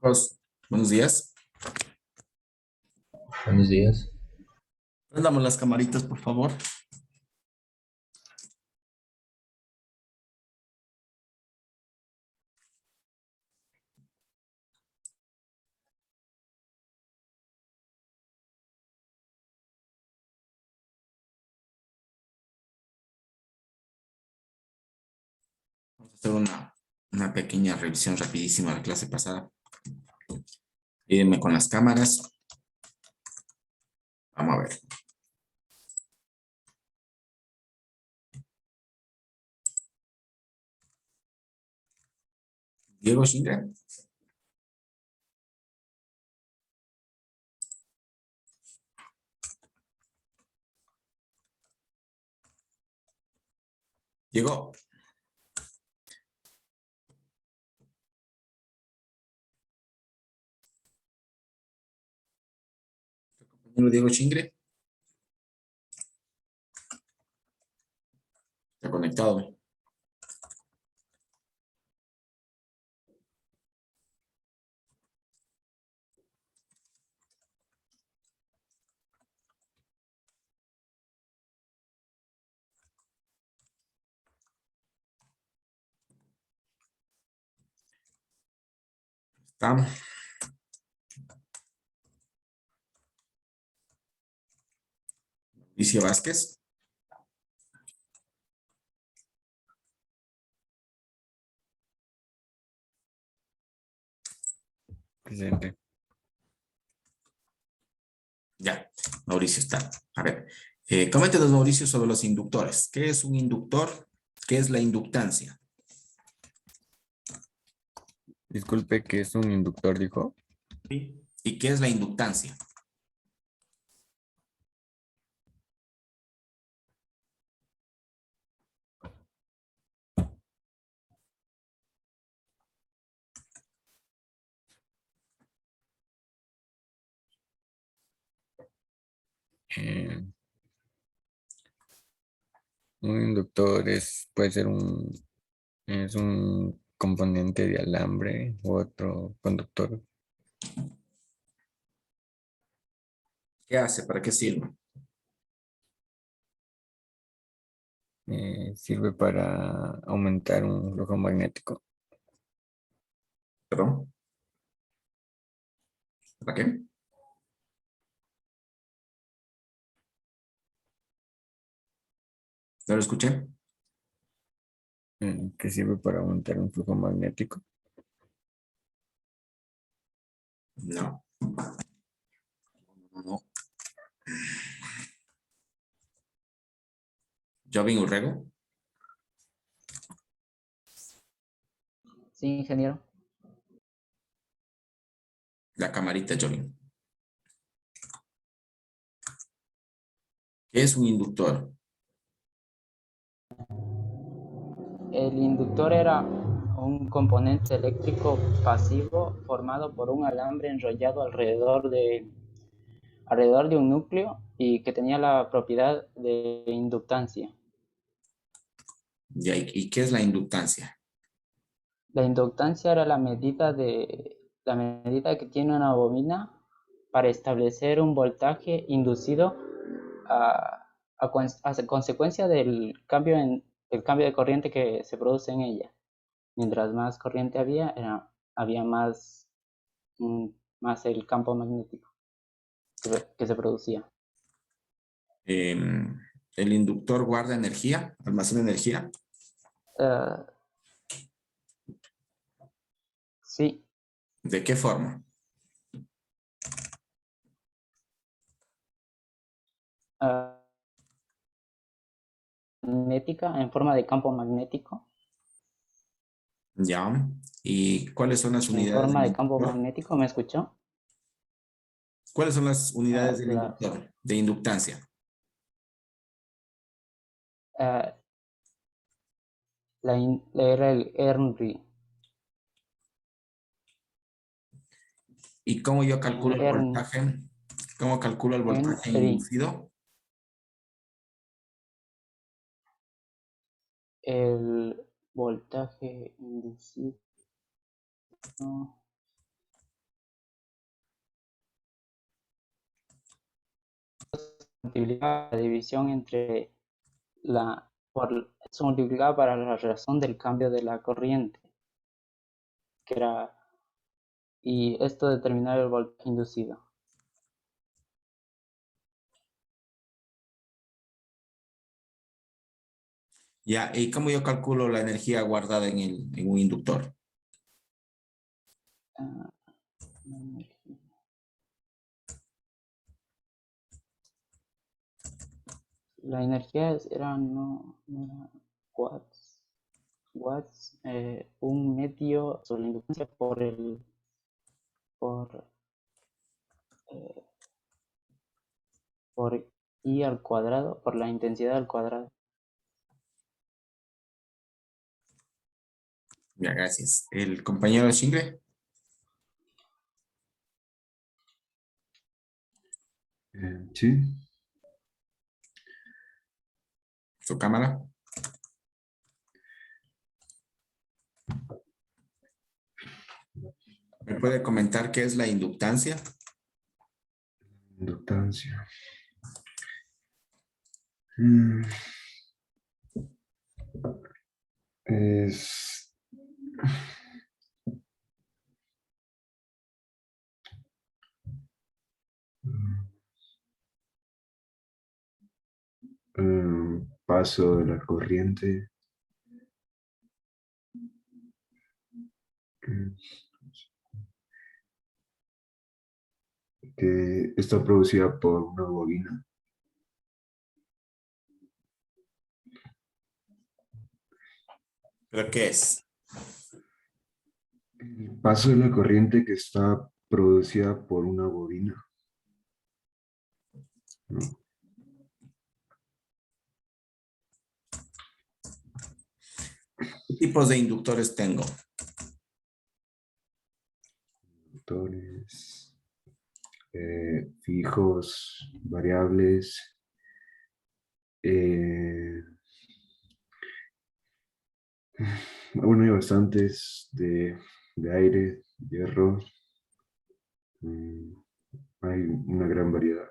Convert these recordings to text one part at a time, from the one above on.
Buenos días. Buenos días. Prendamos las camaritas, por favor. Vamos a hacer una pequeña revisión rapidísima de la clase pasada. Mírenme con las cámaras. Vamos a ver. Diego Schindler. Diego. Compañero Diego Schindler. Está conectado. Está. Mauricio Vázquez. Presente. Ya, Mauricio está. A ver, coméntenos, Mauricio, sobre los inductores. ¿Qué es un inductor? ¿Qué es la inductancia? Disculpe, ¿qué es un inductor, dijo? Sí. ¿Y qué es la inductancia? Eh, un inductor puede ser es un componente de alambre u otro conductor. ¿Qué hace? ¿Para qué sirve? Sirve para aumentar un flujo magnético. ¿Perdón? ¿Para qué? ¿No lo escuché? Que sirve para aumentar un flujo magnético. No. No. Jovin Urrego. Sí, ingeniero. La camarita, Jovin. ¿Qué es un inductor? El inductor era un componente eléctrico pasivo formado por un alambre enrollado alrededor de un núcleo y que tenía la propiedad de inductancia. Ya, ¿y qué es la inductancia? La inductancia era la medida que tiene una bobina para establecer un voltaje inducido a consecuencia del cambio de corriente que se produce en ella. Mientras más corriente había mm, más el campo magnético que se producía. ¿El inductor guarda energía? ¿Almacena energía? Uh, sí, ¿De qué forma? uh, magnética en forma de campo magnético. Ya. ¿Y cuáles son las En unidades del forma de campo inductor? magnético, ¿me escuchó? ¿Cuáles son las unidades del La, inductor de inductancia? uh, era el Henry. ¿Y cómo yo calculo el Hern- voltaje? ¿Cómo calculo el voltaje Henry. inducido? El voltaje inducido multiplicaba la división entre se multiplicaba para la razón del cambio de la corriente, y esto determinaba el voltaje inducido. Ya, ¿y cómo yo calculo la energía guardada en un inductor? Ah, La energía no era watts, un medio sobre la inductancia eh, por I al cuadrado, por la intensidad al cuadrado. Ya, gracias. ¿El compañero Shingle? Sí. ¿Su cámara? ¿Me puede comentar qué es la inductancia? Inductancia. Mm, Es paso de la corriente mm, que está producida por una bobina. ¿Pero qué es? El paso de la corriente que está producida por una bobina, ¿no? ¿Qué tipos de inductores tengo? Inductores fijos, variables. Bueno, hay bastantes de aire, hierro. Hay una gran variedad.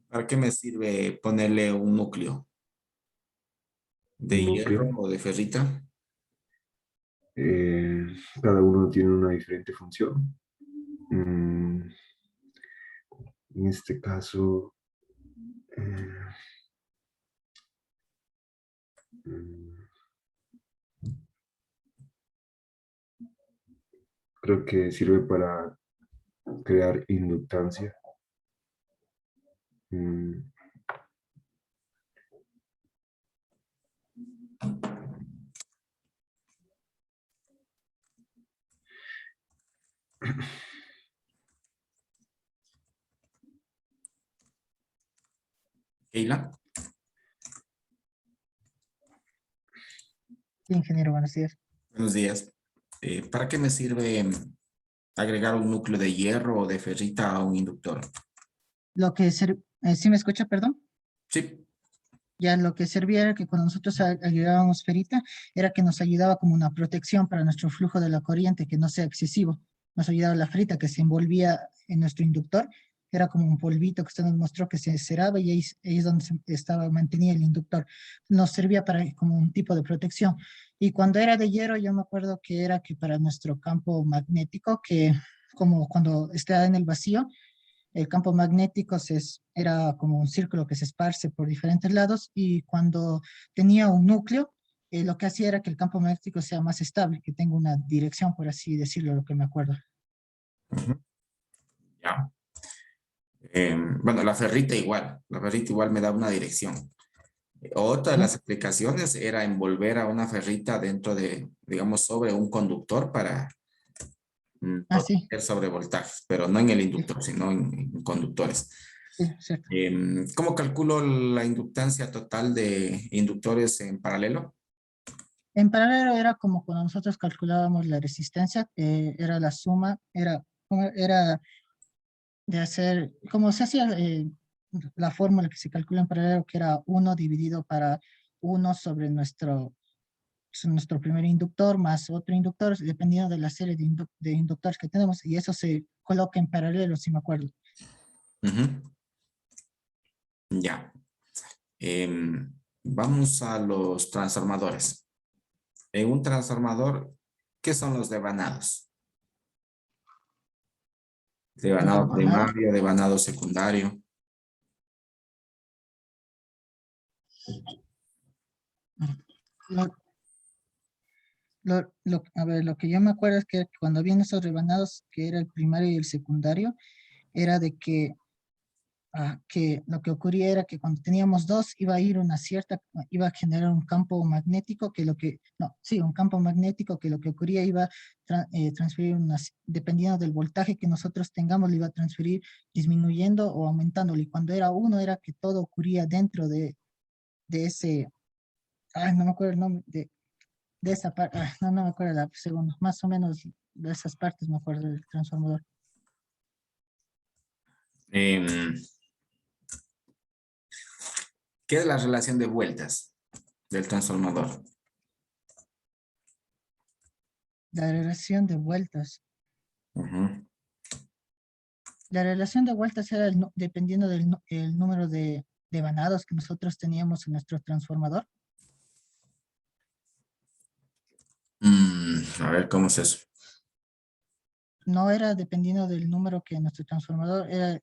¿Para qué me sirve ponerle un núcleo? ¿De Un hierro núcleo. o de ferrita? Eh, Cada uno tiene una diferente función. En este caso, eh, mm, creo que sirve para crear inductancia. Mm, Keila, Sí, ingeniero, buenos días. buenos días. ¿Para qué me sirve agregar un núcleo de hierro o de ferrita a un inductor? ¿Sí me escucha, perdón? Sí. Ya lo que servía era que cuando nosotros agregábamos ferrita, era que nos ayudaba como una protección para nuestro flujo de la corriente, que no sea excesivo. Nos ayudaba la ferrita que se envolvía en nuestro inductor, era como un polvito que usted nos mostró que se cerraba y ahí es donde mantenía el inductor. Nos servía como un tipo de protección. Y cuando era de hierro, yo me acuerdo que era que para nuestro campo magnético, que como cuando está en el vacío, el campo magnético era como un círculo que se esparce por diferentes lados y cuando tenía un núcleo, lo que hacía era que el campo magnético sea más estable, que tenga una dirección, por así decirlo, lo que me acuerdo. Ujú. Ya. Bueno, la ferrita igual me da una dirección. Otra de ¿Sí? las aplicaciones era envolver a una ferrita dentro de, digamos, sobre un conductor para Ah, sí, proteger sobre voltajes, pero no en el sí, inductor, sino en conductores. sí, cierto. ¿Cómo calculo la inductancia total de inductores en paralelo? En paralelo era como cuando nosotros calculábamos la resistencia, era la suma, era de hacer, como se hacía la fórmula que se calcula en paralelo, que era 1 dividido para 1 sobre nuestro primer inductor más otro inductor, dependiendo de la serie de inductores que tenemos, y eso se coloca en paralelo, si me acuerdo. Ujú. Ya. Vamos a los transformadores. En un transformador, ¿qué son los devanados? Devanado Los devanados. primario, devanado secundario. Lo, a ver, lo que yo me acuerdo es que cuando habían esos rebanados, que era el primario y el secundario, era de que lo que ocurría era que cuando teníamos dos iba a ir una cierta, iba a generar un campo magnético que un campo magnético que lo que ocurría iba a transferir dependiendo del voltaje que nosotros tengamos, le iba a transferir disminuyendo o aumentándolo. Y cuando era uno era que todo ocurría dentro de ese, no me acuerdo el nombre, de esa parte, no me acuerdo la segundo, más o menos de esas partes me acuerdo del transformador. ¿Qué es la relación de vueltas del transformador? La relación de vueltas. Ujú. La relación de vueltas era dependiendo del el número de devanados que nosotros teníamos en nuestro transformador. A ver, ¿cómo es eso? No era dependiendo del número que nuestro transformador era.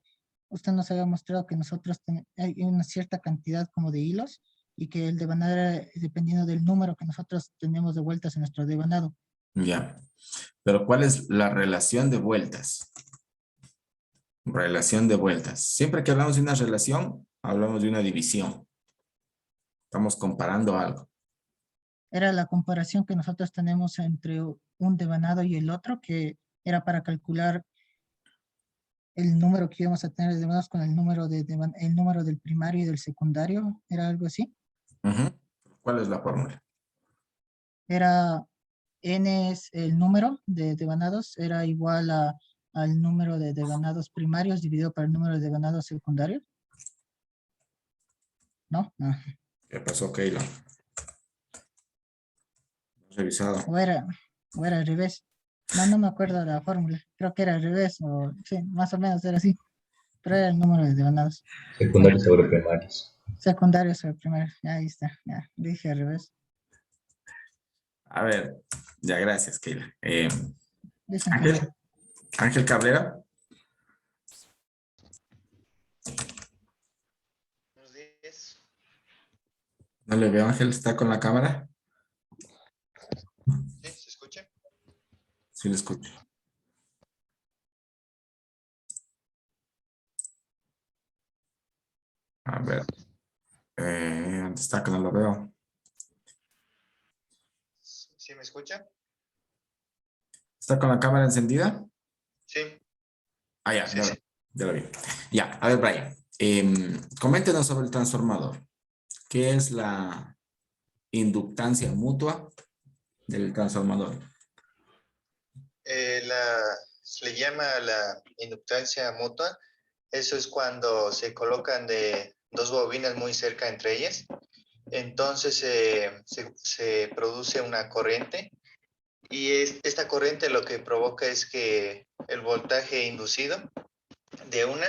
Usted nos había mostrado que nosotros hay una cierta cantidad como de hilos y que el devanado era dependiendo del número que nosotros tenemos de vueltas en nuestro devanado. Ya. Pero ¿cuál es la relación de vueltas? Relación de vueltas. Siempre que hablamos de una relación, hablamos de una división. Estamos comparando algo. Era la comparación que nosotros tenemos entre un devanado y el otro, que era para calcular el número que íbamos a tener de devanados con el número el número del primario y del secundario. ¿Era algo así? Ujú. ¿Cuál es la fórmula? Era n es el número de devanados, era igual al número de devanados primarios dividido por el número de devanados secundarios. ¿No? No. ¿Qué pasó, Keila? Revisado. O era al revés. No me acuerdo de la fórmula. Creo que era al revés, o sí, más o menos era así. Pero era el número de devanados. Secundarios sobre primarios. Secundarios sobre primarios. Ya, ahí está. Ya, dije al revés. A ver, ya gracias, Keila. Dicen que Ángel, Ángel Cabrera. Buenos días. No le veo, Ángel, ¿está con la cámara? ¿Sí? ¿Se escucha? Sí, le escucho. A ver. ¿Dónde está que no lo veo? ¿Sí me escucha? ¿Está con la cámara encendida? Sí. Ah, ya, Sí, ya, sí. ya lo vi. Ya, a ver, Brian. Coméntenos sobre el transformador. ¿Qué es la inductancia mutua del transformador? Se le llama la inductancia mutua. Eso es cuando se colocan de dos bobinas muy cerca entre ellas. Entonces se produce una corriente y esta corriente lo que provoca es que el voltaje inducido de una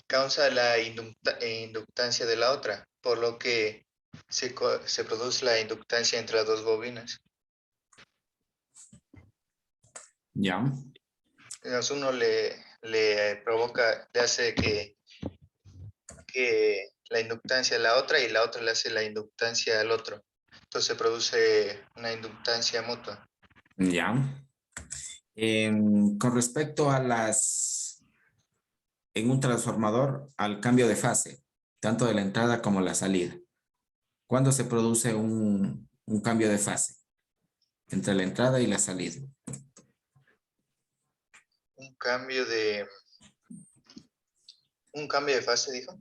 causa la inductancia de la otra, por lo que se produce la inductancia entre las dos bobinas. Ya. Entonces uno le provoca, le hace que la inductancia a la otra y la otra le hace la inductancia al otro. Entonces se produce una inductancia mutua. Ya. Con respecto a en un transformador, al cambio de fase, tanto de la entrada como la salida. ¿Cuándo se produce un cambio de fase entre la entrada y la salida? Un cambio de fase, dijo.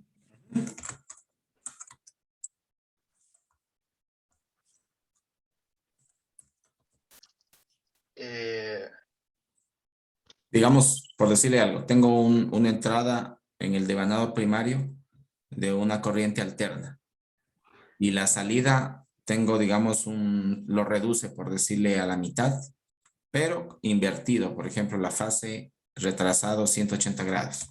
Digamos, por decirle algo, tengo una entrada en el devanado primario de una corriente alterna y la salida tengo, digamos, lo reduce, por decirle, a la mitad, pero invertido, por ejemplo, la fase retrasado 180 grados.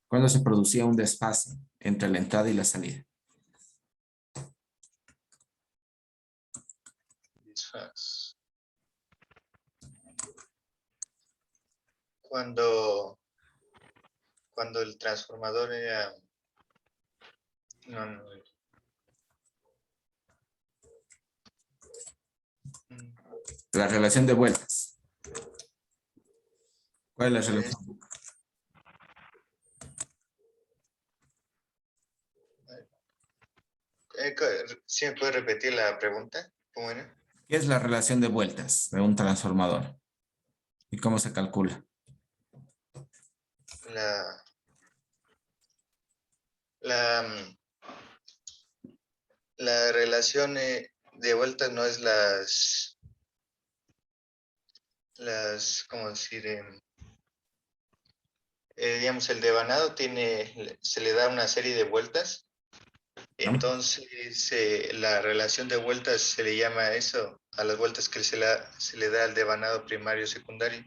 ¿Cuándo se producía un desfase entre la entrada y la salida? Desfase. Cuando el transformador era... No. La relación de vueltas. ¿Cuál es la relación? ¿Sí me puede repetir la pregunta? ¿Cómo era? ¿Qué es la relación de vueltas de un transformador? ¿Y cómo se calcula? La relación de vueltas no es ¿cómo decir? Digamos, el devanado se le da una serie de vueltas. Entonces, la relación de vueltas se le llama a eso, a las vueltas que se le da al devanado primario y secundario.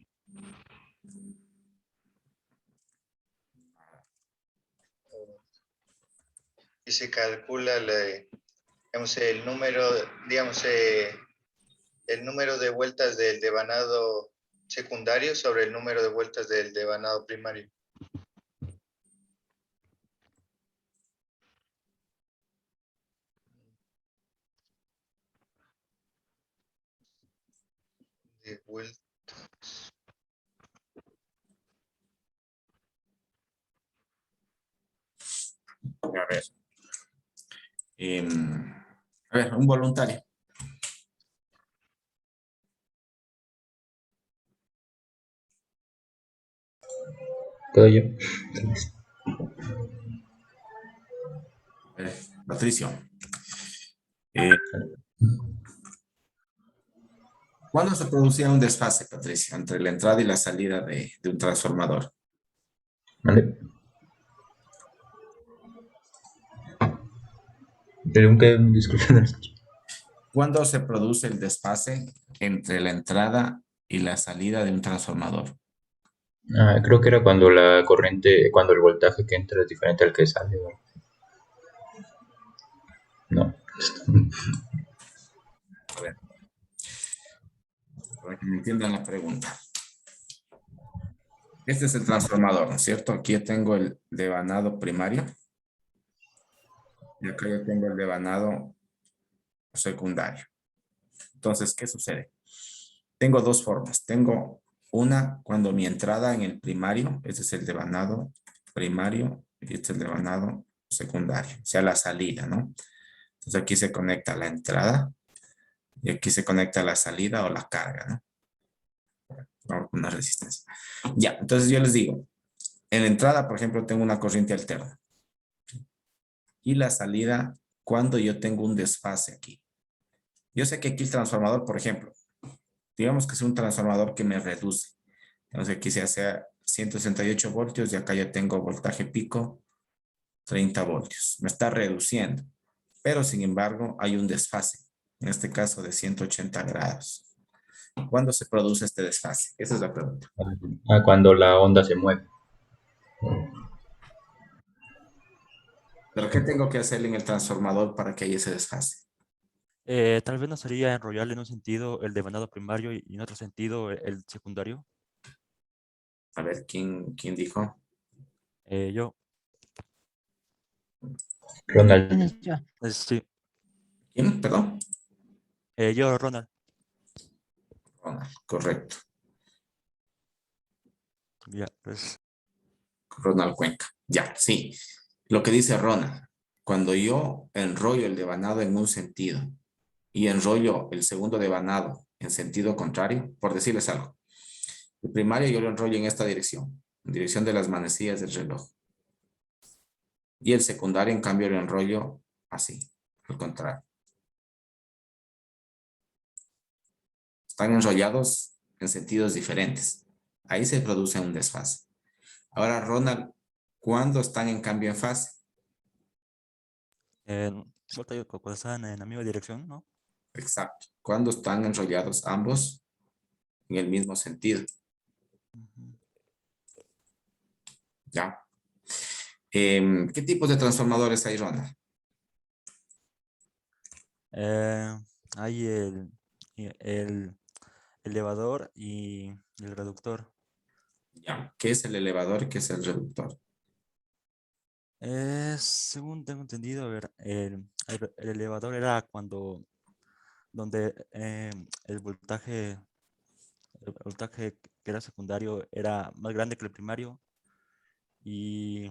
Y se calcula digamos, el número de vueltas del devanado secundario sobre el número de vueltas del devanado primario. De vueltas. A ver. A ver, un voluntario. ¿Puedo yo? A ver, Patricio. ¿Cuándo se producía un desfase, Patricio, entre la entrada y la salida de un transformador? ¿Vale? Pregunta, disculpen. ¿Cuándo se produce el desfase entre la entrada y la salida de un transformador? Creo que era cuando cuando el voltaje que entra es diferente al que sale, ¿verdad? No. A ver, para que me entiendan la pregunta. Este es el transformador, ¿no es cierto? Aquí yo tengo el devanado primario. Y acá yo tengo el devanado secundario. Entonces, ¿qué sucede? Tengo dos formas. Tengo una cuando mi entrada en el primario, este es el devanado primario y este es el devanado secundario, o sea, la salida, ¿no? Entonces aquí se conecta la entrada y aquí se conecta la salida o la carga, ¿no? Vamos con una resistencia. Ya, entonces yo les digo, en la entrada, por ejemplo, tengo una corriente alterna. Y la salida, cuando yo tengo un desfase aquí. Yo sé que aquí el transformador, por ejemplo, digamos que es un transformador que me reduce. Entonces aquí se hace 168 voltios y acá yo tengo voltaje pico 30 voltios. Me está reduciendo. Pero sin embargo hay un desfase. En este caso de 180 grados. ¿Cuándo se produce este desfase? Esa es la pregunta. Cuando la onda se mueve. ¿Pero qué tengo que hacer en el transformador para que haya ese desfase? Tal vez no sería enrollarle en un sentido el devanado primario y en otro sentido el secundario. A ver, ¿quién dijo? Yo, Ronald. Ya. sí, ¿Quién? Perdón. yo, Ronald. Ronald, correcto. Ya, pues, Ronald Cuenca. Ya, sí. Lo que dice Ronald, cuando yo enrollo el devanado en un sentido y enrollo el segundo devanado en sentido contrario, por decirles algo, el primario yo lo enrollo en esta dirección, en dirección de las manecillas del reloj. Y el secundario, en cambio, lo enrollo así, al contrario. Están enrollados en sentidos diferentes. Ahí se produce un desfase. Ahora, Ronald, ¿cuándo están en cambio en fase? cuando están en la misma dirección, ¿no? Exacto. ¿Cuándo están enrollados ambos en el mismo sentido? Ujú. ¿Ya? ¿Qué tipos de transformadores hay, Ronald? Hay el elevador y el reductor. Ya. ¿Qué es el elevador y qué es el reductor? Según tengo entendido, a ver, el elevador era donde el voltaje que era secundario era más grande que el primario y,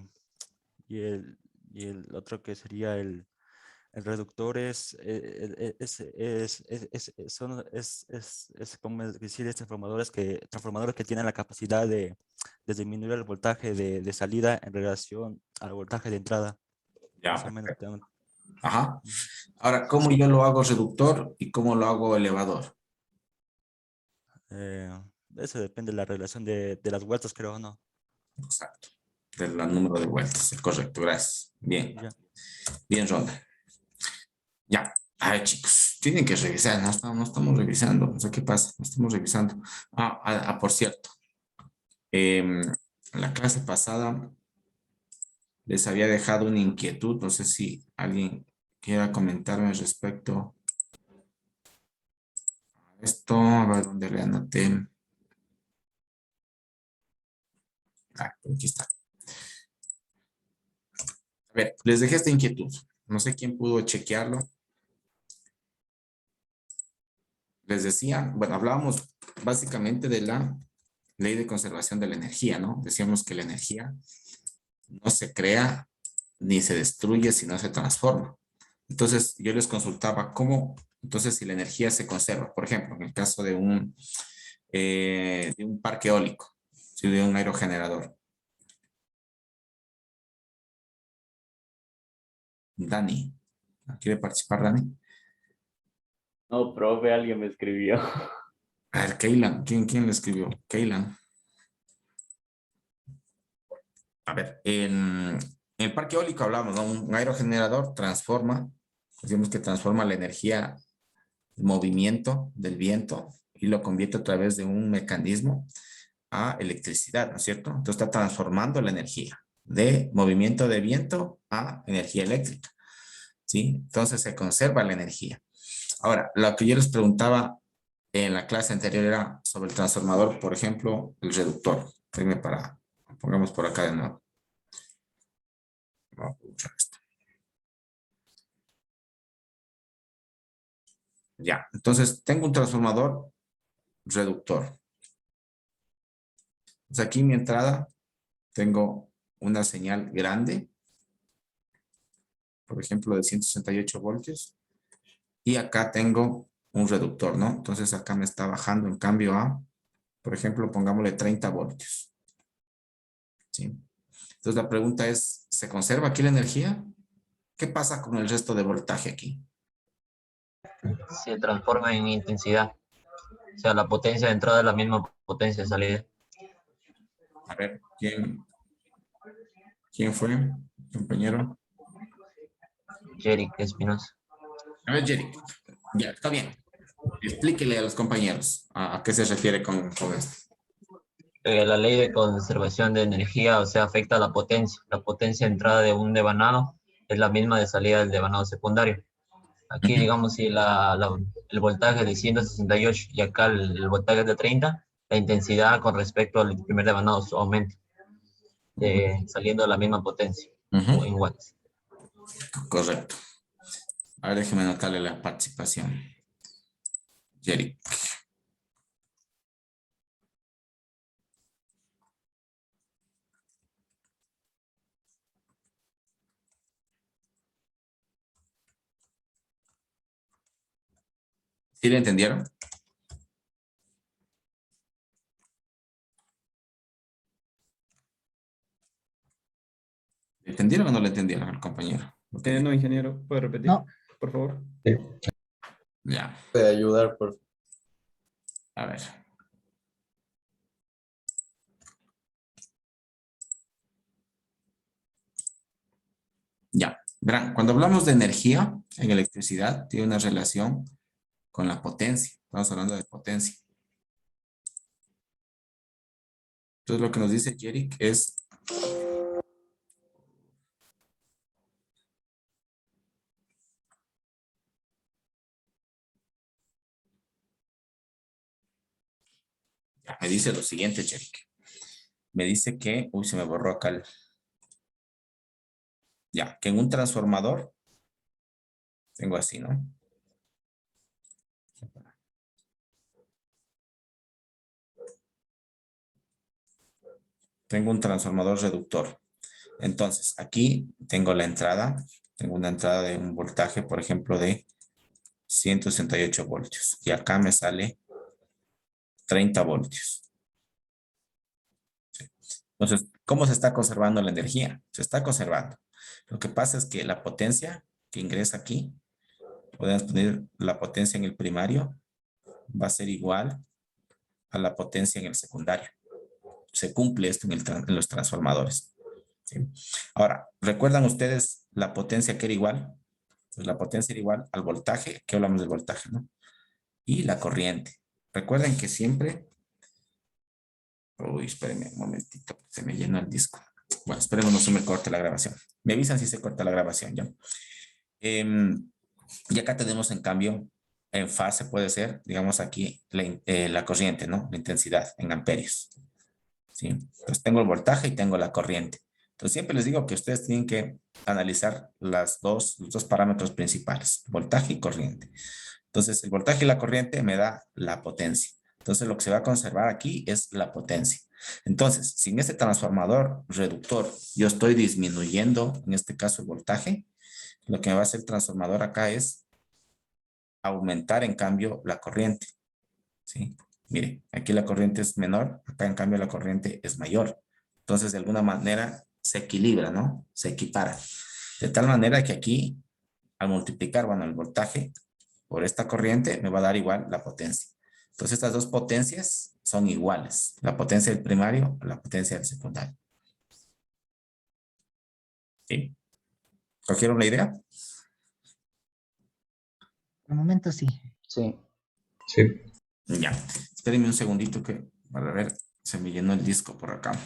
y el, y el otro que sería el reductor es como decir, transformadores que tienen la capacidad de disminuir el voltaje de salida en relación al voltaje de entrada. Ya, Más o menos. perfecto. Ajá. Ahora, ¿cómo yo lo hago reductor y cómo lo hago elevador? Eh, Eso depende de la relación de las vueltas, creo, ¿no? Exacto. Del número de vueltas. Es correcto, gracias. Bien. Ya. Bien, Ronda. Ya. A ver, chicos, tienen que revisar. No estamos revisando. No sé qué pasa. No estamos revisando. Por cierto. En la clase pasada les había dejado una inquietud. No sé si alguien quiera comentarme respecto a esto. A ver dónde le anoté. Aquí está. A ver, les dejé esta inquietud. No sé quién pudo chequearlo. Les decía, bueno, hablábamos básicamente de la ley de conservación de la energía, ¿no? Decíamos que la energía no se crea ni se destruye, sino se transforma. Entonces, yo les consultaba cómo, entonces, si la energía se conserva, por ejemplo, en el caso de un parque eólico, ¿sí? De un aerogenerador. Dani, ¿quiere participar, Dani? No, profe, alguien me escribió. A ver, Keylan, ¿quién le escribió? Keylan. A ver, en el parque eólico hablamos, ¿no? Un aerogenerador transforma, decimos que transforma la energía, el movimiento del viento y lo convierte a través de un mecanismo a electricidad, ¿no es cierto? Entonces está transformando la energía de movimiento de viento a energía eléctrica, ¿sí? Entonces se conserva la energía. Ahora, lo que yo les preguntaba en la clase anterior era sobre el transformador, por ejemplo, el reductor. Pongamos por acá de nuevo. Vamos a usar esto. Ya, entonces tengo un transformador reductor. Entonces aquí en mi entrada tengo una señal grande, por ejemplo, de 168 voltios. Y acá tengo un reductor, ¿no? Entonces acá me está bajando en cambio a, por ejemplo, pongámosle 30 voltios. ¿Sí? Entonces la pregunta es, ¿se conserva aquí la energía? ¿Qué pasa con el resto de voltaje aquí? Se transforma en intensidad. O sea, la potencia de entrada es la misma potencia de salida. A ver, ¿quién fue, compañero? Jerick Espinosa. A ver, Jerry. Ya, está bien. Explíquele a los compañeros a qué se refiere con esto. La ley de conservación de energía, o sea, afecta a la potencia. La potencia de entrada de un devanado es la misma de salida del devanado secundario. Aquí, digamos, si el voltaje es de 168 y acá el voltaje es de 30, la intensidad con respecto al primer devanado aumenta, saliendo de la misma potencia, o en watts. Correcto. A ver, déjeme anotarle la participación. Jerry. ¿Sí le entendieron? ¿Le entendieron o no le entendieron al compañero? No, ingeniero, ¿puede repetir? No. Por favor. Ya. ¿Puede ayudar, por favor? A ver. Ya. Verán, cuando hablamos de energía en electricidad, tiene una relación con la potencia. Estamos hablando de potencia. Entonces lo que nos dice Jerick es Me dice lo siguiente, Cherik. Me dice que, uy, se me borró acá ya, que en un transformador, tengo así, ¿no? Tengo un transformador reductor. Entonces, aquí tengo la entrada. Tengo una entrada de un voltaje, por ejemplo, de 168 voltios. Y acá me sale 30 voltios. Entonces, ¿cómo se está conservando la energía? Se está conservando. Lo que pasa es que la potencia que ingresa aquí, podemos poner la potencia en el primario, va a ser igual a la potencia en el secundario. Se cumple esto en los transformadores. ¿Sí? Ahora, ¿recuerdan ustedes la potencia que era igual? Pues la potencia era igual al voltaje, que hablamos del voltaje, ¿no? Y la corriente. Recuerden que siempre... Uy, espérenme un momentito, se me llena el disco. Bueno, esperemos no se me corte la grabación. Me avisan si se corta la grabación, ¿ya? Y acá tenemos, en cambio, en fase puede ser, digamos aquí, la corriente, ¿no? La intensidad en amperios. ¿Sí? Entonces tengo el voltaje y tengo la corriente. Entonces siempre les digo que ustedes tienen que analizar los dos parámetros principales, voltaje y corriente. Entonces el voltaje y la corriente me da la potencia. Entonces lo que se va a conservar aquí es la potencia. Entonces, si en este transformador reductor yo estoy disminuyendo, en este caso el voltaje, lo que me va a hacer el transformador acá es aumentar en cambio la corriente. ¿Sí? Mire, aquí la corriente es menor, acá en cambio la corriente es mayor. Entonces, de alguna manera se equilibra, ¿no? Se equipara. De tal manera que aquí, al multiplicar, bueno, el voltaje por esta corriente, me va a dar igual la potencia. Entonces, estas dos potencias son iguales. La potencia del primario a la potencia del secundario. ¿Sí? ¿Cogieron la idea? Por el momento sí. Sí. Sí. Ya. Espérenme un segundito que, para ver, se me llenó el disco por acá.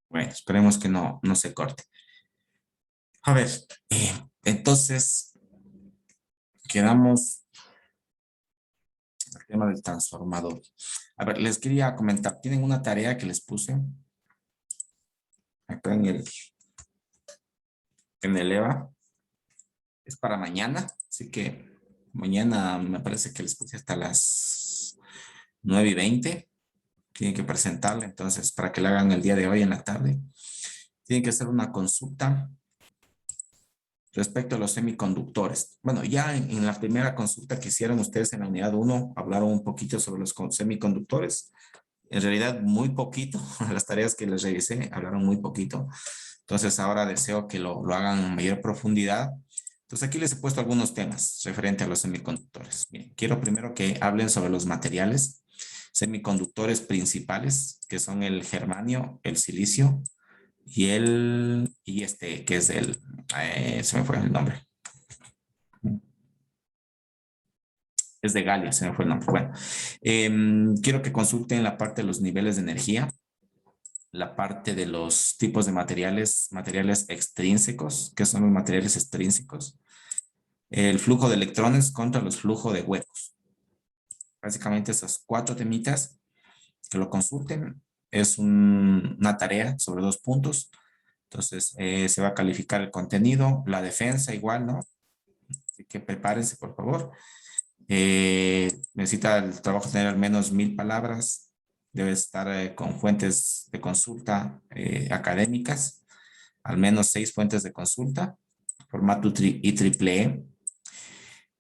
Bueno, esperemos que no se corte. A ver, entonces, quedamos el tema del transformador. A ver, les quería comentar, tienen una tarea que les puse acá en el EVA. Es para mañana, así que mañana me parece que les puse hasta las 9:20. Tienen que presentarla, entonces, para que la hagan el día de hoy en la tarde. Tienen que hacer una consulta respecto a los semiconductores. Bueno, ya en la primera consulta que hicieron ustedes en la unidad 1, hablaron un poquito sobre los semiconductores. En realidad, muy poquito. Las tareas que les revisé hablaron muy poquito. Entonces, ahora deseo que lo hagan en mayor profundidad. Entonces, aquí les he puesto algunos temas referente a los semiconductores. Bien, quiero primero que hablen sobre los materiales semiconductores principales, que son el germanio, el silicio y que es se me fue el nombre. Es de galio, se me fue el nombre. Bueno, quiero que consulten la parte de los niveles de energía, la parte de los tipos de materiales extrínsecos, que son los materiales extrínsecos, el flujo de electrones contra los flujos de huecos. Básicamente esas 4 temitas, que lo consulten. Es una tarea sobre 2 puntos. Entonces, se va a calificar el contenido, la defensa igual, ¿no? Así que prepárense, por favor. Necesita el trabajo tener al menos 1000 palabras. Debe estar con fuentes de consulta académicas, al menos 6 fuentes de consulta, formato IEEE.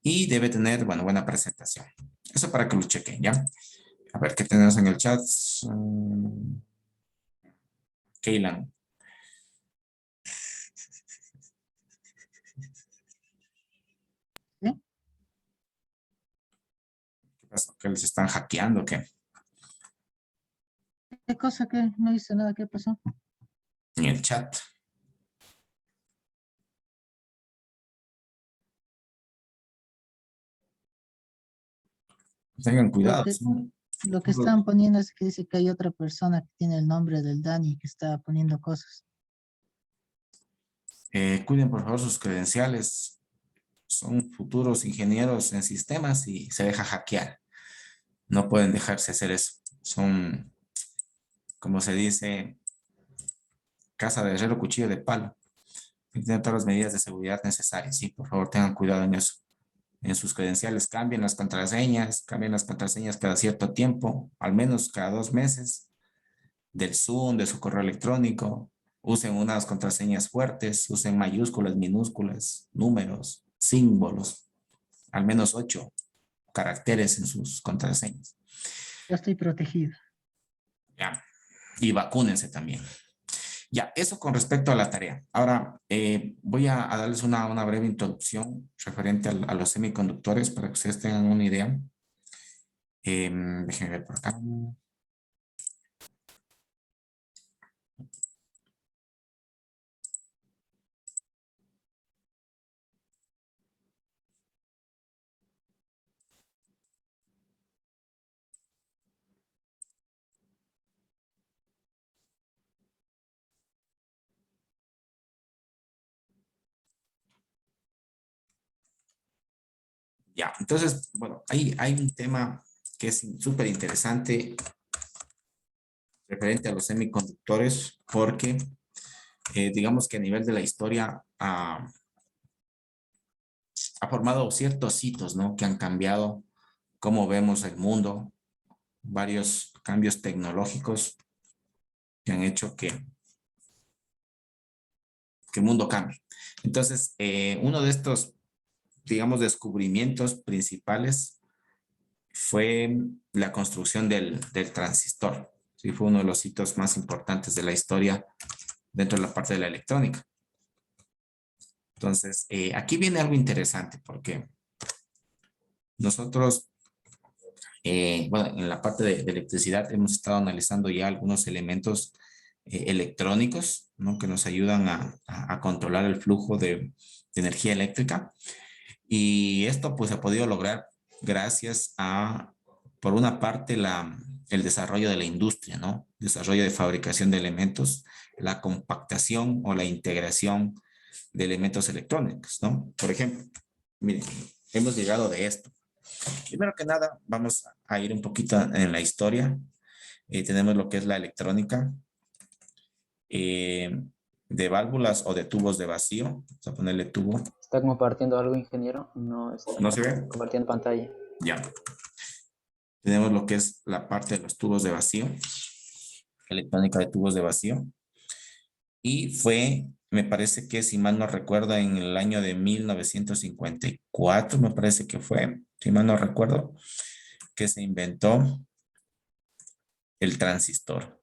Y debe tener, bueno, buena presentación. Eso para que lo chequen, ¿ya? A ver, ¿qué tenemos en el chat? Keylan. ¿Sí? ¿Qué pasó? ¿Que les están hackeando o qué? ¿Qué cosa que no hice nada? ¿Qué pasó? En el chat. Tengan cuidado. Lo que están poniendo es que dice que hay otra persona que tiene el nombre del Dani que está poniendo cosas. Cuiden por favor sus credenciales. Son futuros ingenieros en sistemas y se deja hackear. No pueden dejarse hacer eso. Son, como se dice, casa de herrero, cuchillo de palo. Tienen todas las medidas de seguridad necesarias. Sí, por favor, tengan cuidado en eso. En sus credenciales cambien las contraseñas cada cierto tiempo, al menos cada 2 meses, del Zoom, de su correo electrónico. Usen unas contraseñas fuertes, usen mayúsculas, minúsculas, números, símbolos, al menos 8 caracteres en sus contraseñas. Yo estoy protegido. Ya. Y vacúnense también. Ya, eso con respecto a la tarea. Ahora voy a darles una breve introducción referente a los semiconductores para que ustedes tengan una idea. Déjenme ver por acá. Ya, entonces, bueno, hay un tema que es súper interesante referente a los semiconductores porque digamos que a nivel de la historia ha formado ciertos hitos, ¿no? Que han cambiado cómo vemos el mundo, varios cambios tecnológicos que han hecho que el mundo cambie. Entonces, uno de estos, digamos, descubrimientos principales fue la construcción del transistor. Sí, fue uno de los hitos más importantes de la historia dentro de la parte de la electrónica. Entonces, aquí viene algo interesante porque nosotros, bueno, en la parte de electricidad hemos estado analizando ya algunos elementos electrónicos, ¿no? Que nos ayudan a controlar el flujo de energía eléctrica. Y esto pues se ha podido lograr gracias a, por una parte, el desarrollo de la industria, ¿no? Desarrollo de fabricación de elementos, la compactación o la integración de elementos electrónicos, ¿no? Por ejemplo, miren, hemos llegado de esto? Primero que nada, vamos a ir un poquito en la historia. Tenemos lo que es la electrónica de válvulas o de tubos de vacío. Vamos a ponerle tubo. ¿Está compartiendo algo, ingeniero? No está ¿No se ve? compartiendo pantalla. Ya. Tenemos lo que es la parte de los tubos de vacío. Electrónica de tubos de vacío. Y fue, me parece que si mal no recuerdo, en el año de 1954, me parece que fue, si mal no recuerdo, que se inventó el transistor.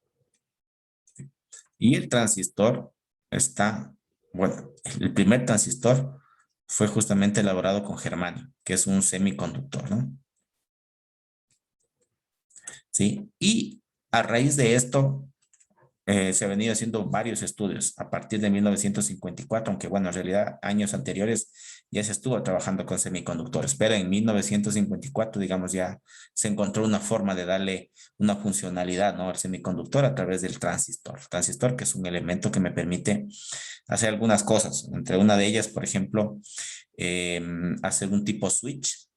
Y el transistor está, bueno, el primer transistor fue justamente elaborado con germanio, que es un semiconductor, ¿no? Sí, y a raíz de esto se han venido haciendo varios estudios a partir de 1954, aunque bueno, en realidad años anteriores ya se estuvo trabajando con semiconductores, pero en 1954, digamos, ya se encontró una forma de darle una funcionalidad, ¿no?, al semiconductor a través del transistor. El transistor, que es un elemento que me permite hacer algunas cosas, entre una de ellas, por ejemplo, hacer un tipo switch.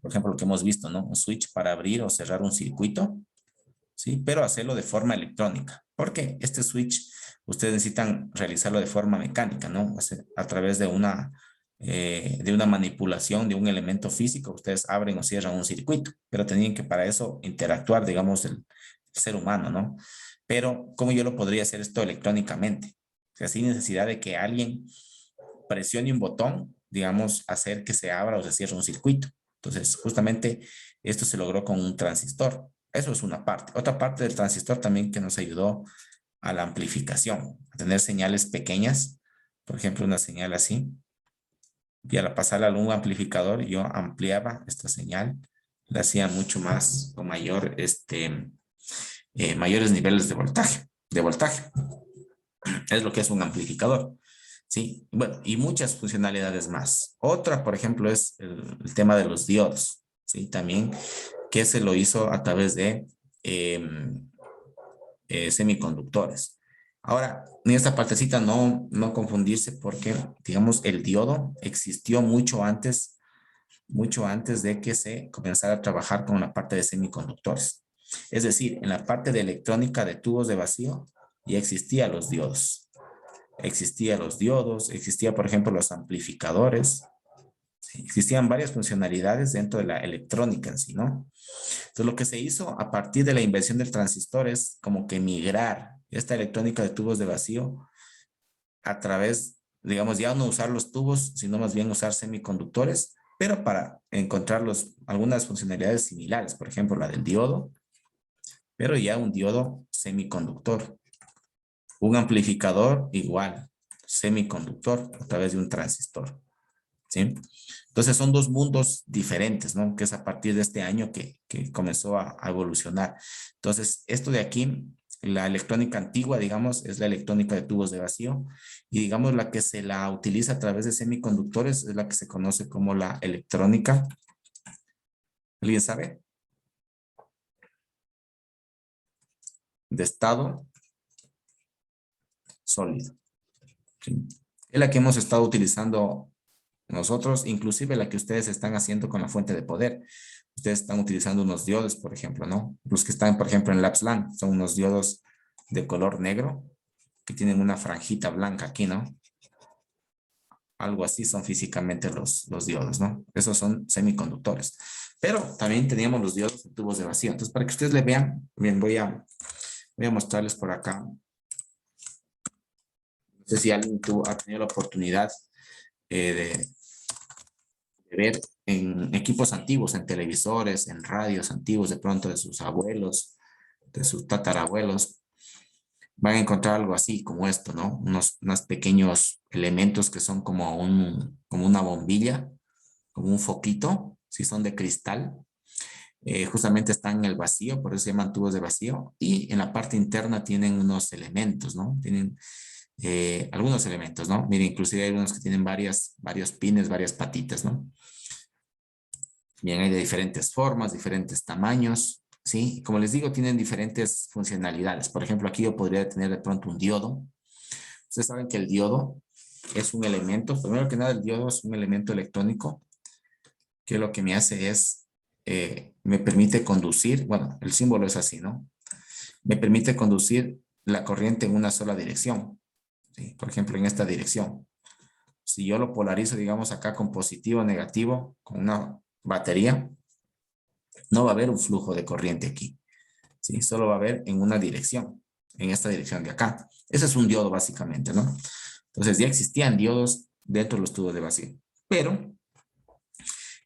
Por ejemplo, lo que hemos visto, ¿no? Un switch para abrir o cerrar un circuito. ¿Sí? Pero hacerlo de forma electrónica. Porque este switch ustedes necesitan realizarlo de forma mecánica, ¿no? A través de una manipulación de un elemento físico, ustedes abren o cierran un circuito, pero tenían que para eso interactuar, digamos, el ser humano, ¿no? Pero, ¿cómo yo lo podría hacer esto electrónicamente? O sea, sin necesidad de que alguien presione un botón, digamos, hacer que se abra o se cierre un circuito. Entonces, justamente esto se logró con un transistor. Eso es una parte. Otra parte del transistor también que nos ayudó a la amplificación, a tener señales pequeñas, por ejemplo, una señal así, y al pasarla a un amplificador, yo ampliaba esta señal, la hacía mucho más o mayor, mayores niveles de voltaje. Es lo que es un amplificador. Sí, bueno, y muchas funcionalidades más. Otra, por ejemplo, es el tema de los diodos, ¿sí? También que se lo hizo a través de semiconductores. Ahora, en esta partecita no confundirse porque, digamos, el diodo existió mucho antes de que se comenzara a trabajar con la parte de semiconductores. Es decir, en la parte de electrónica de tubos de vacío ya existían los diodos. Existía, por ejemplo, los amplificadores. Existían varias funcionalidades dentro de la electrónica en sí, ¿no? Entonces, lo que se hizo a partir de la invención del transistor es como que migrar esta electrónica de tubos de vacío a través, digamos, ya no usar los tubos, sino más bien usar semiconductores, pero para encontrar algunas funcionalidades similares, por ejemplo, la del diodo, pero ya un diodo semiconductor. Un amplificador igual, semiconductor, a través de un transistor. ¿Sí? Entonces son dos mundos diferentes, ¿no? Que es a partir de este año que comenzó a evolucionar. Entonces, esto de aquí, la electrónica antigua, digamos, es la electrónica de tubos de vacío. Y digamos, la que se la utiliza a través de semiconductores es la que se conoce como la electrónica. ¿Alguien sabe? De estado sólido. ¿Sí? Es la que hemos estado utilizando nosotros, inclusive la que ustedes están haciendo con la fuente de poder. Ustedes están utilizando unos diodos, por ejemplo, ¿no? Los que están, por ejemplo, en LabsLAN son unos diodos de color negro que tienen una franjita blanca aquí, ¿no? Algo así son físicamente los diodos, ¿no? Esos son semiconductores. Pero también teníamos los diodos de tubos de vacío. Entonces, para que ustedes le vean, bien, voy a mostrarles por acá. No sé si alguien ha tenido la oportunidad de ver en equipos antiguos, en televisores, en radios antiguos, de pronto de sus abuelos, de sus tatarabuelos, van a encontrar algo así como esto, ¿no? Unos pequeños elementos que son como una bombilla, como un foquito, si son de cristal. Justamente están en el vacío, por eso se llaman tubos de vacío, y en la parte interna tienen unos elementos, ¿no? Tienen algunos elementos, ¿no? Miren, inclusive hay unos que tienen varios pines, varias patitas, ¿no? Bien, hay de diferentes formas, diferentes tamaños, ¿sí? Como les digo, tienen diferentes funcionalidades. Por ejemplo, aquí yo podría tener de pronto un diodo. Ustedes saben que el diodo es un elemento, primero que nada, el diodo es un elemento electrónico que lo que me hace es, me permite conducir, bueno, el símbolo es así, ¿no? Me permite conducir la corriente en una sola dirección, ¿sí? Por ejemplo, en esta dirección. Si yo lo polarizo, digamos, acá con positivo o negativo, con una batería, no va a haber un flujo de corriente aquí, ¿sí? Solo va a haber en una dirección, en esta dirección de acá. Ese es un diodo básicamente, ¿no? Entonces ya existían diodos dentro de los tubos de vacío, pero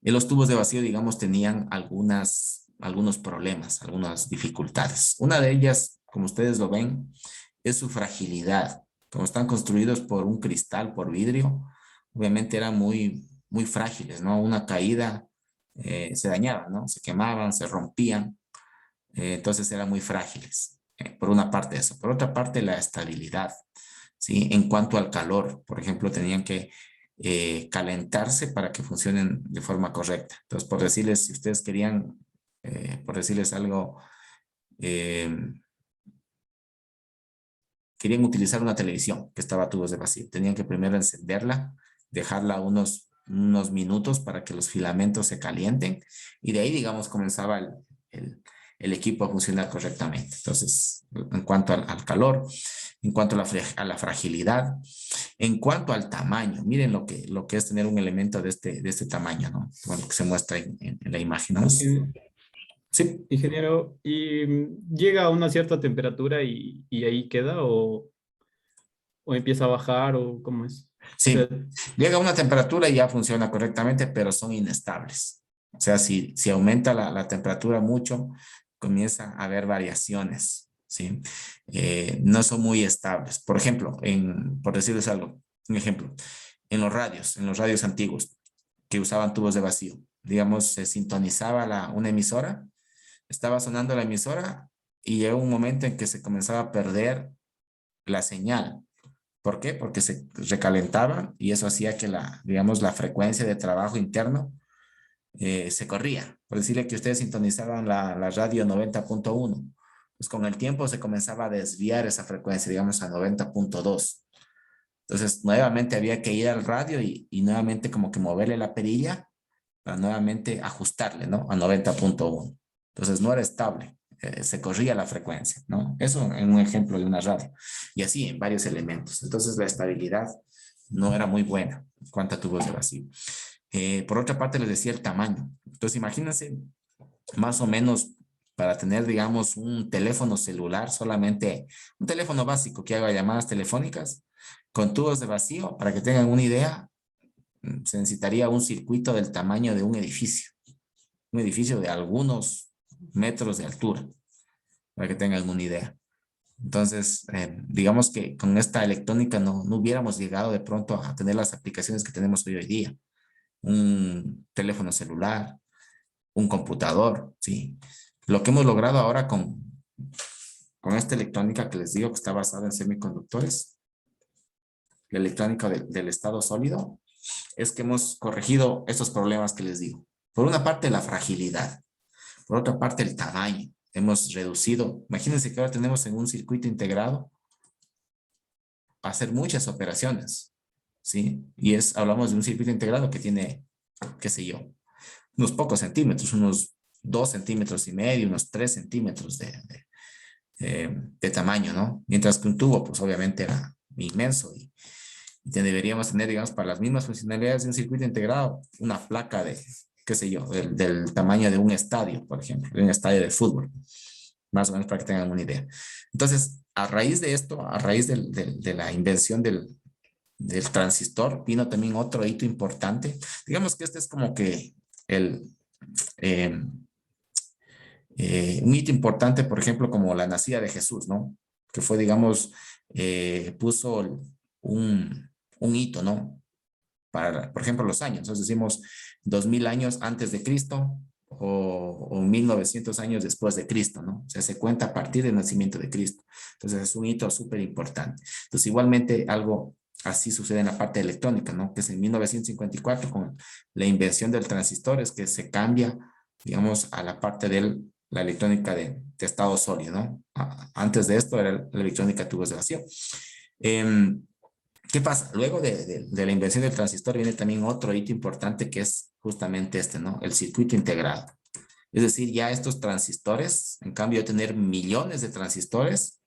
en los tubos de vacío, digamos, tenían algunos problemas, algunas dificultades. Una de ellas, como ustedes lo ven, es su fragilidad. Como están construidos por un cristal, por vidrio, obviamente eran muy frágiles, ¿no? Una caída se dañaban, ¿no? Se quemaban, se rompían, entonces eran muy frágiles. Por una parte eso. Por otra parte, la estabilidad, ¿sí? En cuanto al calor, por ejemplo, tenían que calentarse para que funcionen de forma correcta. Entonces, por decirles, si ustedes querían, por decirles algo, querían utilizar una televisión que estaba a tubos de vacío, tenían que primero encenderla, dejarla unos minutos para que los filamentos se calienten y de ahí, digamos, comenzaba el equipo a funcionar correctamente. Entonces, en cuanto al calor, en cuanto a la fragilidad, en cuanto al tamaño, miren lo que es tener un elemento de este tamaño, ¿no? Bueno, que se muestra en la imagen, ¿no? Sí. Ingeniero, ¿y llega a una cierta temperatura y ahí queda o empieza a bajar o cómo es? Sí, O sea, llega a una temperatura y ya funciona correctamente, pero son inestables. O sea, si aumenta la temperatura mucho, comienza a haber variaciones, ¿sí? No son muy estables. Por ejemplo, por decirles algo, un ejemplo, en los radios antiguos que usaban tubos de vacío, digamos, se sintonizaba una emisora, estaba sonando la emisora y llegó un momento en que se comenzaba a perder la señal. ¿Por qué? Porque se recalentaba y eso hacía que digamos, la frecuencia de trabajo interno se corría. Por decirle que ustedes sintonizaban la radio 90.1, pues con el tiempo se comenzaba a desviar esa frecuencia, digamos, a 90.2. Entonces, nuevamente había que ir al radio y nuevamente como que moverle la perilla para nuevamente ajustarle, ¿no? A 90.1. Entonces, no era estable. Se corría la frecuencia, ¿no? Eso en un ejemplo de una radio. Y así en varios elementos. Entonces, la estabilidad no era muy buena en cuanto a tubos de vacío. Por otra parte, les decía el tamaño. Entonces, imagínense más o menos para tener, digamos, un teléfono celular, solamente un teléfono básico que haga llamadas telefónicas con tubos de vacío, para que tengan una idea, se necesitaría un circuito del tamaño de un edificio de algunos metros de altura, para que tengan una idea. Entonces, digamos que con esta electrónica no hubiéramos llegado de pronto a tener las aplicaciones que tenemos hoy día. Un teléfono celular, un computador, ¿sí? Lo que hemos logrado ahora con esta electrónica que les digo que está basada en semiconductores, la electrónica del estado sólido, es que hemos corregido estos problemas que les digo. Por una parte, la fragilidad. Por otra parte, el tamaño. Hemos reducido. Imagínense que ahora tenemos en un circuito integrado hacer muchas operaciones, ¿sí? Y hablamos de un circuito integrado que tiene, qué sé yo, unos pocos centímetros, unos 2,5 centímetros, unos 3 centímetros de tamaño, ¿no? Mientras que un tubo, pues obviamente era inmenso y deberíamos tener, digamos, para las mismas funcionalidades de un circuito integrado, una placa de, qué sé yo, del tamaño de un estadio, por ejemplo, de un estadio de fútbol, más o menos para que tengan una idea. Entonces, a raíz de esto, a raíz de la invención del transistor, vino también otro hito importante. Digamos que este es como que un hito importante, por ejemplo, como la nacida de Jesús, ¿no? Que fue, digamos, puso un hito, ¿no? Para, por ejemplo, los años. Entonces decimos 2000 años antes de Cristo o 1900 años después de Cristo, ¿no? O sea, se cuenta a partir del nacimiento de Cristo. Entonces es un hito súper importante. Entonces igualmente algo así sucede en la parte electrónica, ¿no? Que es en 1954 con la invención del transistor, es que se cambia, digamos, a la parte de la electrónica de estado sólido, ¿no? Antes de esto era la electrónica de tubos de vacío. ¿Qué pasa? Luego de la invención del transistor viene también otro hito importante que es justamente este, ¿no? El circuito integrado. Es decir, ya estos transistores, en cambio de tener millones de transistores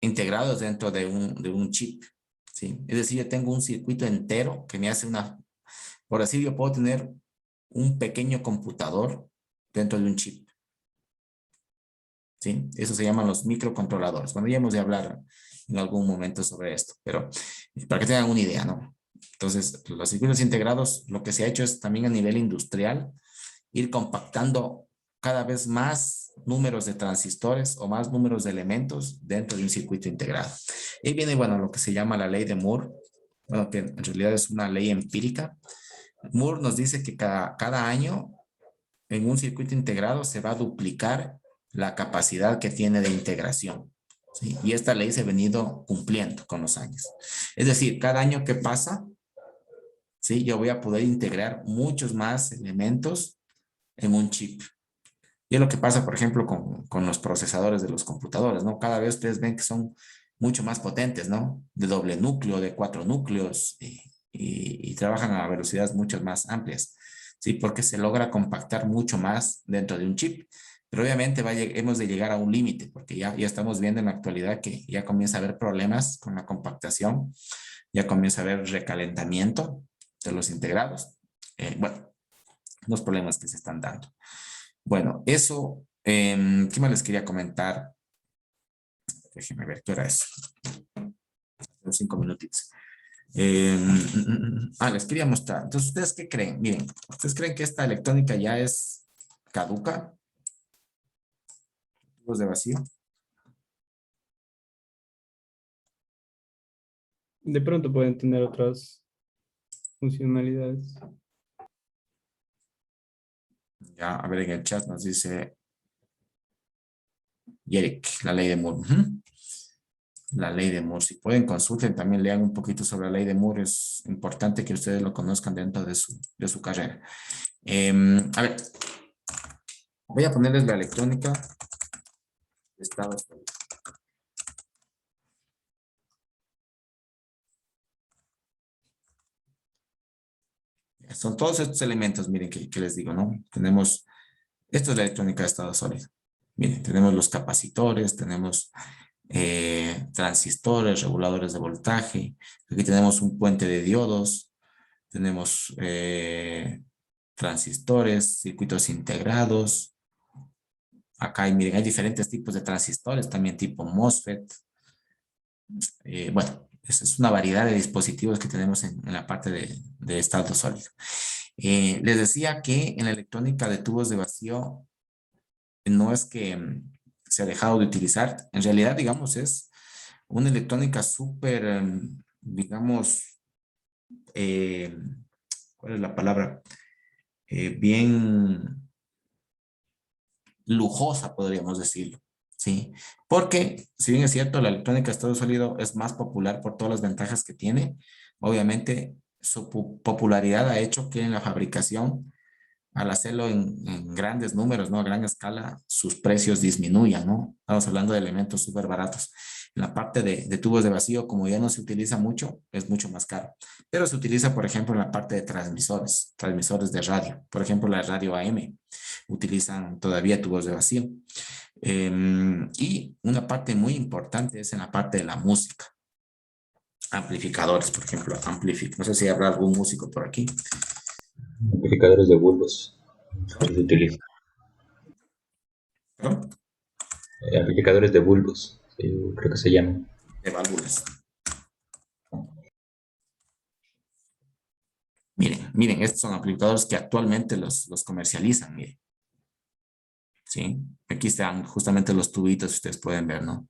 integrados dentro de un chip, ¿sí? Es decir, yo tengo un circuito entero que me hace una, por así yo puedo tener un pequeño computador dentro de un chip, ¿sí? Eso se llaman los microcontroladores. Bueno, ya hemos de hablar en algún momento sobre esto, pero para que tengan una idea, ¿no? Entonces, los circuitos integrados, lo que se ha hecho es también a nivel industrial, ir compactando cada vez más números de transistores o más números de elementos dentro de un circuito integrado. Y viene, bueno, lo que se llama la ley de Moore, bueno, que en realidad es una ley empírica. Moore nos dice que cada año en un circuito integrado se va a duplicar la capacidad que tiene de integración, ¿sí? Y esta ley se ha venido cumpliendo con los años. Es decir, cada año que pasa, ¿sí? Yo voy a poder integrar muchos más elementos en un chip. Y es lo que pasa, por ejemplo, con los procesadores de los computadores, ¿no? Cada vez ustedes ven que son mucho más potentes, ¿no? De doble núcleo, de 4 núcleos, y trabajan a velocidades mucho más amplias, ¿sí? Porque se logra compactar mucho más dentro de un chip. Pero obviamente hemos de llegar a un límite, porque ya estamos viendo en la actualidad que ya comienza a haber problemas con la compactación, ya comienza a haber recalentamiento de los integrados. Bueno, los problemas que se están dando. Bueno, eso, ¿qué más les quería comentar? Déjenme ver, ¿qué hora es? 5 minutitos. Les quería mostrar. Entonces, ¿ustedes qué creen? Miren, ¿ustedes creen que esta electrónica ya es caduca? Tubos de vacío. De pronto pueden tener otras funcionalidades. Ya, a ver, en el chat nos dice Eric, la ley de Moore. La ley de Moore. Si pueden, consulten, también lean un poquito sobre la ley de Moore. Es importante que ustedes lo conozcan dentro de su carrera. A ver, voy a ponerles la electrónica de estado sólido. Son todos estos elementos, miren, que les digo, ¿no? Tenemos, esto es la electrónica de estado sólido. Miren, tenemos los capacitores, tenemos transistores, reguladores de voltaje. Aquí tenemos un puente de diodos, tenemos transistores, circuitos integrados. Acá miren, hay diferentes tipos de transistores, también tipo MOSFET. Bueno, es una variedad de dispositivos que tenemos en la parte de estado sólido. Les decía que en la electrónica de tubos de vacío no es que se ha dejado de utilizar. En realidad, digamos, es una electrónica súper, digamos, ¿cuál es la palabra? Bien lujosa, podríamos decirlo, ¿sí? Porque, si bien es cierto, la electrónica de estado sólido es más popular por todas las ventajas que tiene, obviamente su popularidad ha hecho que en la fabricación, al hacerlo en grandes números, ¿no? A gran escala, sus precios disminuyan, ¿no? Estamos hablando de elementos súper baratos. En la parte de tubos de vacío, como ya no se utiliza mucho, es mucho más caro. Pero se utiliza, por ejemplo, en la parte de transmisores de radio. Por ejemplo, la radio AM utilizan todavía tubos de vacío. Y una parte muy importante es en la parte de la música. Amplificadores, por ejemplo, no sé si habrá algún músico por aquí. Amplificadores de bulbos que se utilizan. ¿Perdón? Amplificadores de bulbos, sí, creo que se llaman. De válvulas. Miren, estos son amplificadores que actualmente los comercializan, miren. ¿Sí? Aquí están justamente los tubitos, ustedes pueden ver, ¿no?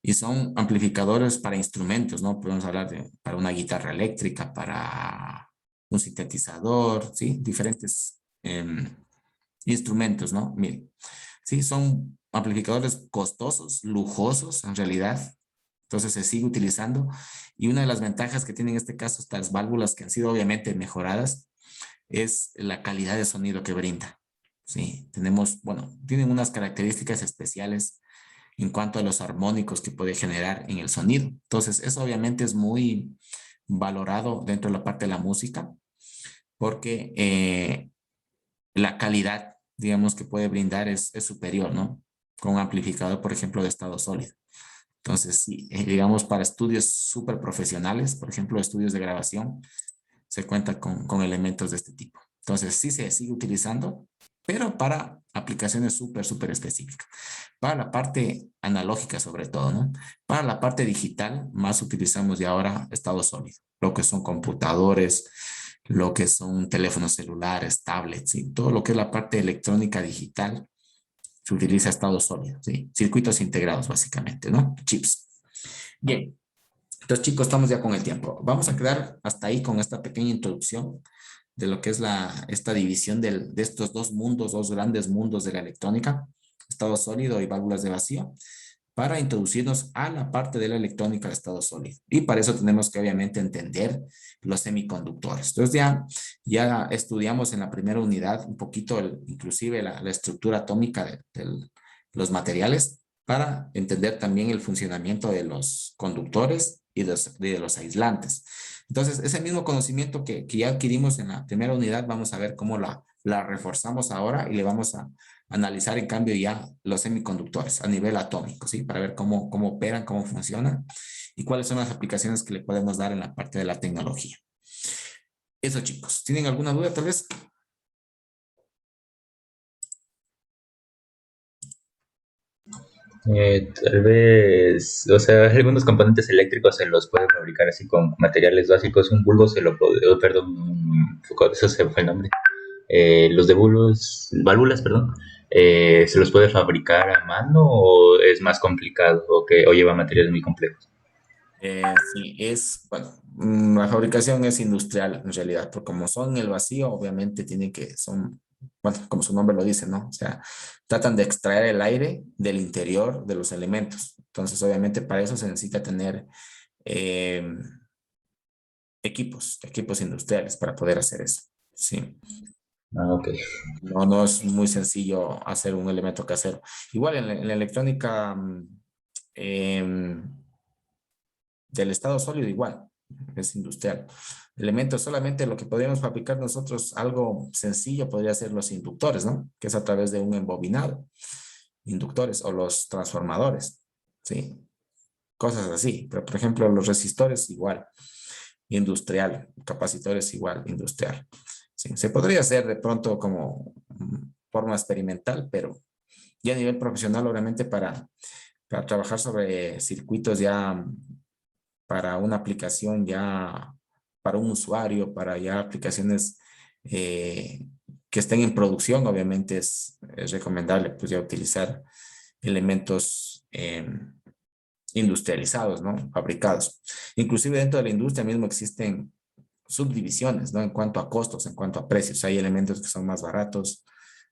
Y son amplificadores para instrumentos, ¿no? Podemos hablar para una guitarra eléctrica, para un sintetizador, ¿sí? Diferentes instrumentos, ¿no? Miren, sí, son amplificadores costosos, lujosos en realidad. Entonces se sigue utilizando. Y una de las ventajas que tienen en este caso estas válvulas que han sido obviamente mejoradas es la calidad de sonido que brinda. Sí, tenemos, bueno, tienen unas características especiales en cuanto a los armónicos que puede generar en el sonido. Entonces, eso obviamente es muy valorado dentro de la parte de la música, porque la calidad, digamos, que puede brindar es superior, ¿no? Con un amplificador, por ejemplo, de estado sólido. Entonces, sí, digamos, para estudios súper profesionales, por ejemplo, estudios de grabación, se cuenta con elementos de este tipo. Entonces, sí se sigue utilizando, pero para aplicaciones súper específicas. Para la parte analógica, sobre todo, ¿no? Para la parte digital, más utilizamos de ahora estado sólido, lo que son computadores, lo que son teléfonos celulares, tablets, y todo lo que es la parte electrónica digital, se utiliza estado sólido, ¿sí? Circuitos integrados, básicamente, ¿no? Chips. Bien. Entonces, chicos, estamos ya con el tiempo. Vamos a quedar hasta ahí con esta pequeña introducción de lo que es esta división de estos dos mundos, dos grandes mundos de la electrónica, estado sólido y válvulas de vacío, para introducirnos a la parte de la electrónica de estado sólido. Y para eso tenemos que obviamente entender los semiconductores. Entonces ya estudiamos en la primera unidad un poquito, inclusive la estructura atómica de los materiales, para entender también el funcionamiento de los conductores y de los aislantes. Entonces, ese mismo conocimiento que ya adquirimos en la primera unidad, vamos a ver cómo la reforzamos ahora y le vamos a analizar en cambio ya los semiconductores a nivel atómico, ¿sí? Para ver cómo operan, cómo funcionan y cuáles son las aplicaciones que le podemos dar en la parte de la tecnología. Eso, chicos. ¿Tienen alguna duda tal vez? Tal vez, o sea, algunos componentes eléctricos se los puede fabricar así con materiales básicos. Un bulbo se lo puede, perdón, eso se fue el nombre. Los de bulbos, válvulas, perdón, ¿se los puede fabricar a mano o es más complicado o lleva materiales muy complejos? Sí, bueno, la fabricación es industrial en realidad, porque como son en el vacío, obviamente bueno, como su nombre lo dice, ¿no? O sea, tratan de extraer el aire del interior de los elementos. Entonces, obviamente, para eso se necesita tener eh, equipos industriales para poder hacer eso. Sí. Ah, ok. No es muy sencillo hacer un elemento casero. Igual en la electrónica del estado sólido, igual, es industrial. Elementos, solamente lo que podríamos fabricar nosotros, algo sencillo, podría ser los inductores, ¿no? Que es a través de un embobinado. Inductores o los transformadores, ¿sí? Cosas así. Pero, por ejemplo, los resistores, igual, industrial. Capacitores, igual, industrial. Sí, se podría hacer de pronto como forma experimental, pero ya a nivel profesional, obviamente, para trabajar sobre circuitos ya para una aplicación ya, para un usuario, para ya aplicaciones que estén en producción, obviamente es recomendable pues ya utilizar elementos industrializados, ¿no? Fabricados. Inclusive dentro de la industria mismo existen subdivisiones, ¿no? En cuanto a costos, en cuanto a precios. Hay elementos que son más baratos,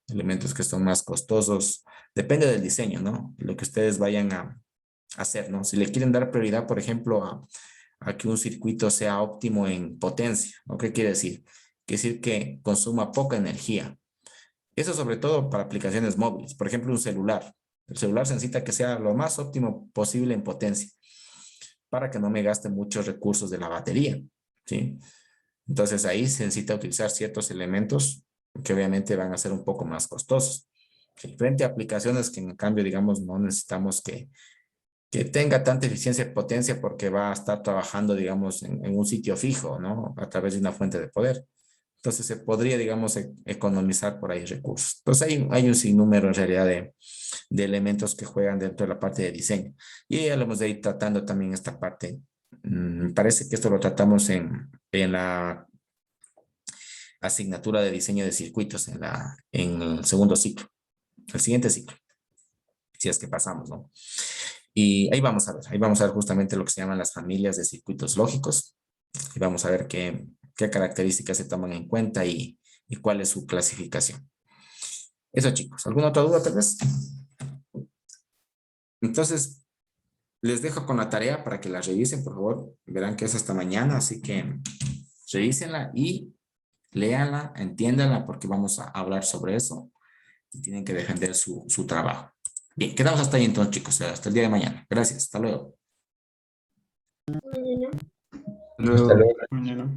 elementos que son más costosos. Depende del diseño, ¿no? Lo que ustedes vayan a hacer, ¿no? Si le quieren dar prioridad, por ejemplo, a que un circuito sea óptimo en potencia, ¿no? ¿Qué quiere decir? Quiere decir que consuma poca energía. Eso sobre todo para aplicaciones móviles. Por ejemplo, un celular. El celular se necesita que sea lo más óptimo posible en potencia para que no me gaste muchos recursos de la batería, ¿sí? Entonces ahí se necesita utilizar ciertos elementos que obviamente van a ser un poco más costosos. Frente a aplicaciones que en cambio, digamos, no necesitamos que tenga tanta eficiencia y potencia porque va a estar trabajando, digamos, en un sitio fijo, ¿no? A través de una fuente de poder. Entonces se podría, digamos, economizar por ahí recursos. Entonces hay un sinnúmero en realidad de elementos que juegan dentro de la parte de diseño. Y ya lo hemos de ir tratando también esta parte. Me parece que esto lo tratamos en la asignatura de diseño de circuitos en el segundo ciclo, el siguiente ciclo, si es que pasamos, ¿no? Y ahí vamos a ver justamente lo que se llaman las familias de circuitos lógicos y vamos a ver qué características se toman en cuenta y cuál es su clasificación. Eso, chicos. ¿Alguna otra duda tal vez? Entonces, les dejo con la tarea para que la revisen, por favor. Verán que es hasta mañana, así que revísenla y léanla, entiéndanla, porque vamos a hablar sobre eso y tienen que defender su trabajo. Bien, quedamos hasta ahí entonces, chicos. Hasta el día de mañana. Gracias. Hasta luego. Hasta luego. Mañana.